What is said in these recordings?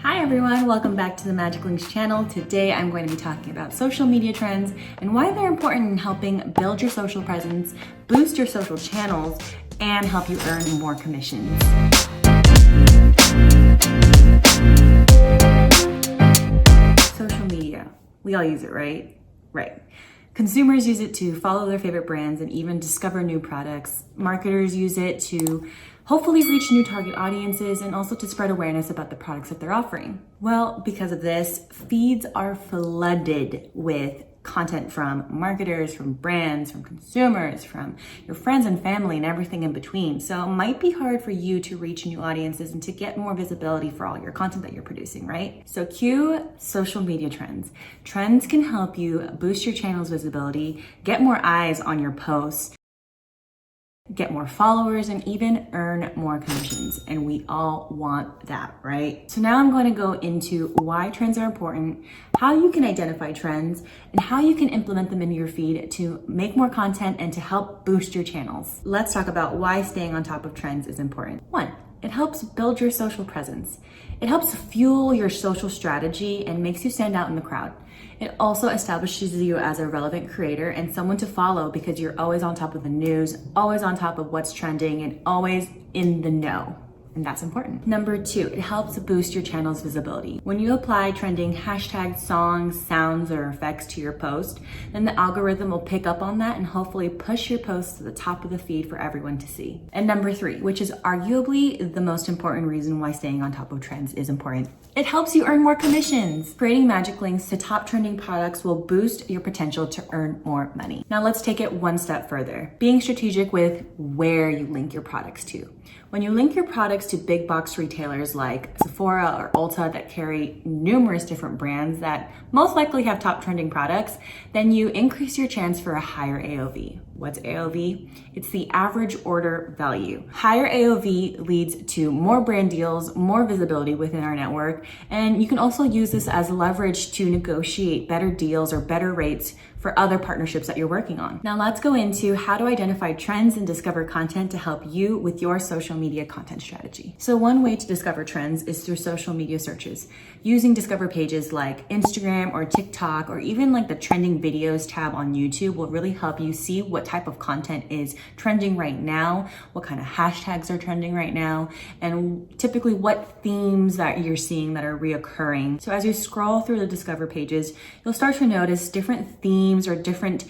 Hi everyone, welcome back to the Magic Links channel. Today I'm going to be talking about social media trends and why they're important in helping build your social presence, boost your social channels, and help you earn more commissions. Social media, we all use it, right? Right. Consumers use it to follow their favorite brands and even discover new products. Marketers use it to hopefully reach new target audiences and also to spread awareness about the products that they're offering. Well, because of this, feeds are flooded with content from marketers, from brands, from consumers, from your friends and family and everything in between. So it might be hard for you to reach new audiences and to get more visibility for all your content that you're producing, right? So cue social media trends. Trends can help you boost your channel's visibility, get more eyes on your posts, get more followers, and even earn more commissions. And we all want that, right? So now I'm going to go into why trends are important, how you can identify trends, and how you can implement them into your feed to make more content and to help boost your channels. Let's talk about why staying on top of trends is important. 1, it helps build your social presence. It helps fuel your social strategy and makes you stand out in the crowd. It also establishes you as a relevant creator and someone to follow because you're always on top of the news, always on top of what's trending, and always in the know. And that's important. Number 2, it helps boost your channel's visibility. When you apply trending hashtags, songs, sounds, or effects to your post, then the algorithm will pick up on that and hopefully push your post to the top of the feed for everyone to see. And number 3, which is arguably the most important reason why staying on top of trends is important, it helps you earn more commissions. Creating magic links to top trending products will boost your potential to earn more money. Now let's take it one step further. Being strategic with where you link your products to. When you link your products to big box retailers like Sephora or Ulta that carry numerous different brands that most likely have top trending products, then you increase your chance for a higher AOV. What's AOV? It's the average order value. Higher AOV leads to more brand deals, more visibility within our network, and you can also use this as leverage to negotiate better deals or better rates for other partnerships that you're working on. Now let's go into how to identify trends and discover content to help you with your social media content strategy. So one way to discover trends is through social media searches. Using discover pages like Instagram or TikTok or even like the trending videos tab on YouTube will really help you see what type of content is trending right now, what kind of hashtags are trending right now, and typically what themes that you're seeing that are reoccurring. So as you scroll through the discover pages, you'll start to notice different themes or different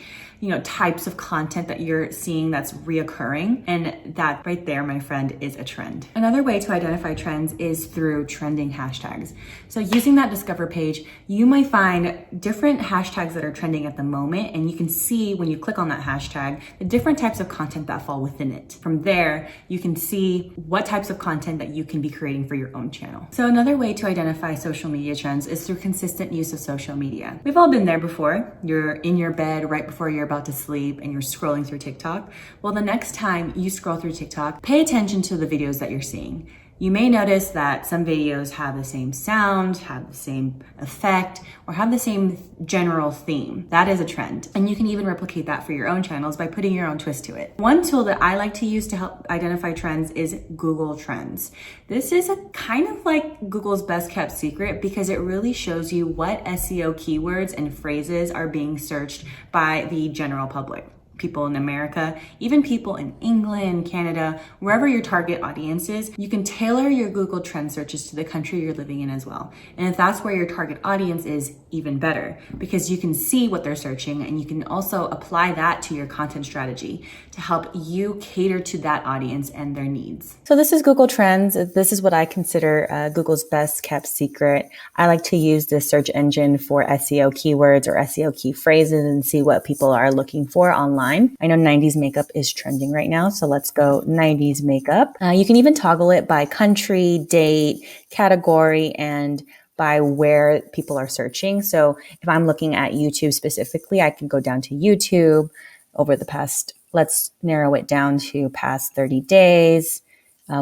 types of content that you're seeing that's reoccurring. And that right there, my friend, is a trend. Another way to identify trends is through trending hashtags. So using that discover page, you might find different hashtags that are trending at the moment. And you can see when you click on that hashtag, the different types of content that fall within it. From there, you can see what types of content that you can be creating for your own channel. So another way to identify social media trends is through consistent use of social media. We've all been there before. You're in your bed right before you're about to sleep and you're scrolling through TikTok. Well, the next time you scroll through TikTok, pay attention to the videos that you're seeing. You may notice that some videos have the same sound, have the same effect, or have the same general theme. That is a trend. And you can even replicate that for your own channels by putting your own twist to it. One tool that I like to use to help identify trends is Google Trends. This is a kind of like Google's best kept secret because it really shows you what SEO keywords and phrases are being searched by the general public. People in America, even people in England, Canada, wherever your target audience is, you can tailor your Google Trend searches to the country you're living in as well. And if that's where your target audience is, even better, because you can see what they're searching and you can also apply that to your content strategy to help you cater to that audience and their needs. So this is Google Trends. This is what I consider Google's best kept secret. I like to use this search engine for SEO keywords or SEO key phrases and see what people are looking for online. I know 90s makeup is trending right now, so let's go 90s makeup. You can even toggle it by country, date, category, and by where people are searching. So if I'm looking at YouTube specifically, I can go down to YouTube over the past, let's narrow it down to past 30 days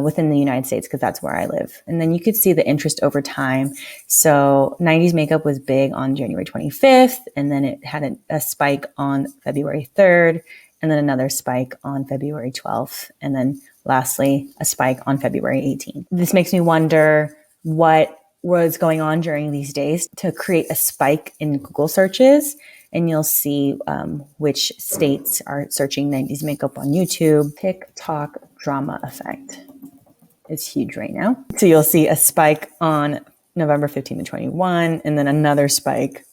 within the United States, because that's where I live. And then you could see the interest over time. So 90s makeup was big on January 25th, and then it had a spike on February 3rd, and then another spike on February 12th, and then lastly, a spike on February 18th. This makes me wonder what was going on during these days to create a spike in Google searches. And you'll see which states are searching 90s makeup on YouTube. TikTok drama effect is huge right now. So you'll see a spike on November 15 to 21, and then another spike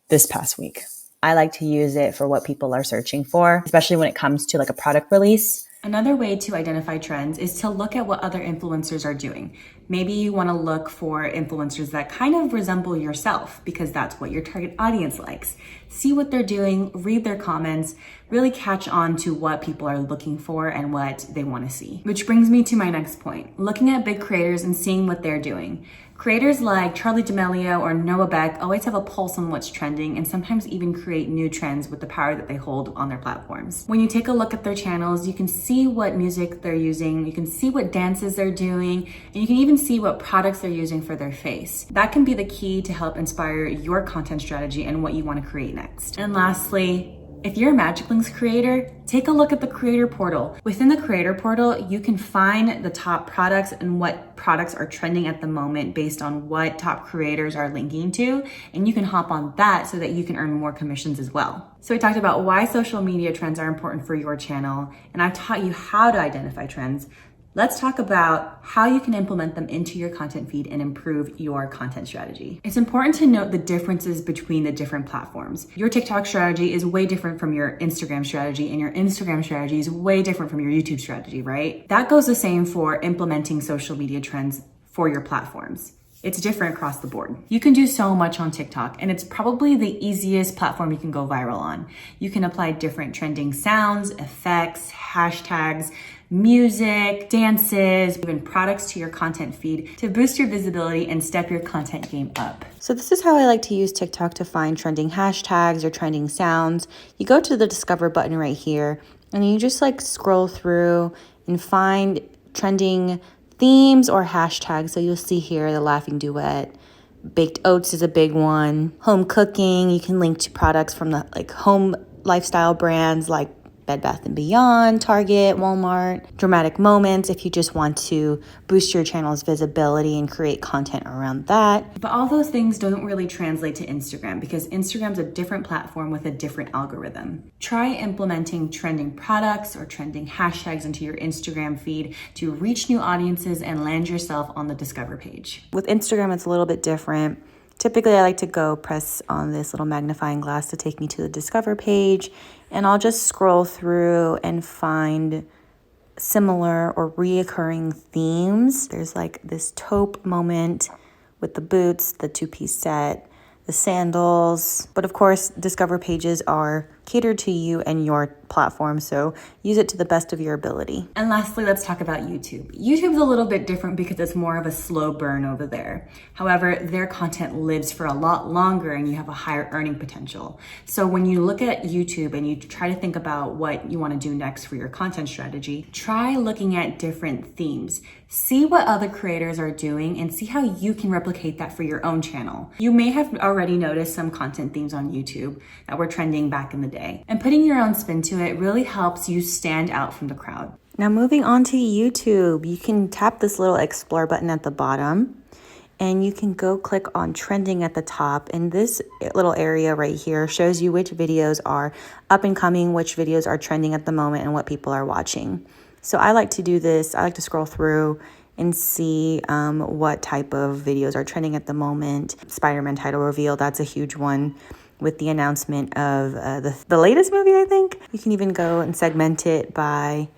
this past week. I like to use it for what people are searching for, especially when it comes to like a product release. Another way to identify trends is to look at what other influencers are doing. Maybe you want to look for influencers that kind of resemble yourself because that's what your target audience likes. See what they're doing, read their comments, really catch on to what people are looking for and what they want to see. Which brings me to my next point, looking at big creators and seeing what they're doing. Creators like Charli D'Amelio or Noah Beck always have a pulse on what's trending and sometimes even create new trends with the power that they hold on their platforms. When you take a look at their channels, you can see what music they're using, you can see what dances they're doing, and you can even see what products they're using for their face. That can be the key to help inspire your content strategy and what you want to create next. And lastly, if you're a Magic Links creator, take a look at the creator portal. Within the creator portal, you can find the top products and what products are trending at the moment based on what top creators are linking to. And you can hop on that so that you can earn more commissions as well. So we talked about why social media trends are important for your channel, and I've taught you how to identify trends. Let's talk about how you can implement them into your content feed and improve your content strategy. It's important to note the differences between the different platforms. Your TikTok strategy is way different from your Instagram strategy, and your Instagram strategy is way different from your YouTube strategy, right? That goes the same for implementing social media trends for your platforms. It's different across the board. You can do so much on TikTok, and it's probably the easiest platform you can go viral on. You can apply different trending sounds, effects, hashtags, music, dances, even products to your content feed to boost your visibility and step your content game up. So this is how I like to use TikTok to find trending hashtags or trending sounds. You go to the Discover button right here, and you just like scroll through and find trending themes or hashtags. So you'll see here the laughing duet, baked oats is a big one, home cooking. You can link to products from the like home lifestyle brands like Bed Bath & Beyond, Target, Walmart. Dramatic moments if you just want to boost your channel's visibility and create content around that. But all those things don't really translate to Instagram because Instagram's a different platform with a different algorithm. Try implementing trending products or trending hashtags into your Instagram feed to reach new audiences and land yourself on the Discover page. With Instagram, it's a little bit different. Typically, I like to go press on this little magnifying glass to take me to the Discover page, and I'll just scroll through and find similar or reoccurring themes. There's like this taupe moment with the boots, the two-piece set, the sandals. But of course, Discover pages are catered to you and your platform, so use it to the best of your ability. And lastly, let's talk about YouTube. YouTube's a little bit different because it's more of a slow burn over there. However, their content lives for a lot longer and you have a higher earning potential. So when you look at YouTube and you try to think about what you want to do next for your content strategy, try looking at different themes. See what other creators are doing and see how you can replicate that for your own channel. You may have already noticed some content themes on YouTube that were trending back in the day. And putting your own spin to it really helps you stand out from the crowd. Now moving on to YouTube, you can tap this little explore button at the bottom and you can go click on trending at the top. And this little area right here shows you which videos are up and coming, which videos are trending at the moment, and what people are watching. So I like to do this. I like to scroll through and see what type of videos are trending at the moment. Spider-Man title reveal, that's a huge one with the announcement of the latest movie, I think. You can even go and segment it by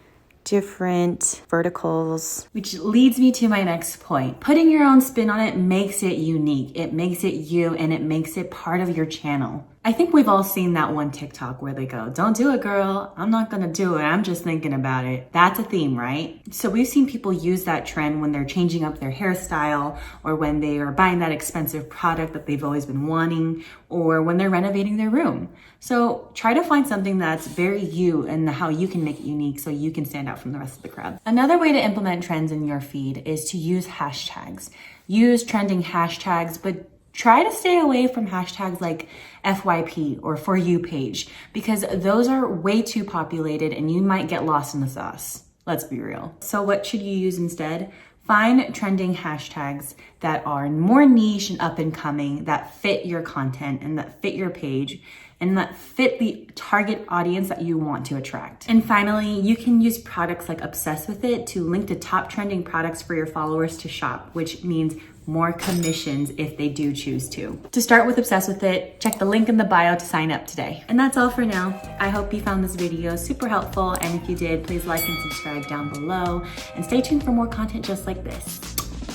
different verticals. Which leads me to my next point. Putting your own spin on it makes it unique. It makes it you, and it makes it part of your channel. I think we've all seen that one TikTok where they go, "Don't do it, girl. I'm not gonna do it. I'm just thinking about it." That's a theme, right? So we've seen people use that trend when they're changing up their hairstyle, or when they are buying that expensive product that they've always been wanting, or when they're renovating their room. So try to find something that's very you and how you can make it unique so you can stand out from the rest of the crowd. Another way to implement trends in your feed is to use hashtags. Use trending hashtags, but try to stay away from hashtags like FYP or For You page, because those are way too populated and you might get lost in the sauce. Let's be real. So what should you use instead? Find trending hashtags that are more niche and up and coming, that fit your content and that fit your page and that fit the target audience that you want to attract. And finally, you can use products like Obsessed with It to link to top trending products for your followers to shop, which means more commissions if they do choose to. To start with Obsessed with It, check the link in the bio to sign up today. And that's all for now. I hope you found this video super helpful, and if you did, please like and subscribe down below, and stay tuned for more content just like this.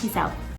Peace out.